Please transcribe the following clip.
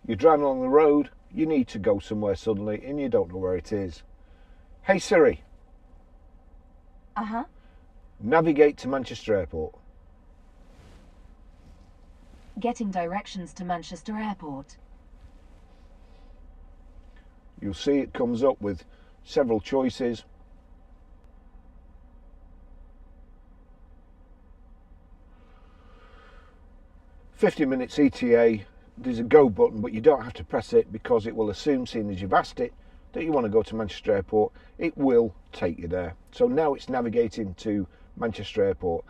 You're driving along the road, you need to go somewhere suddenly and you don't know where it is. Hey Siri. Uh-huh. Navigate to Manchester Airport. Getting directions to Manchester Airport. You'll see it comes up with several choices. "50 minutes ETA." There's a go button, but you don't have to press it because it will assume, seeing as you've asked it, that you want to go to Manchester Airport. It will take you there. So now it's navigating to Manchester Airport.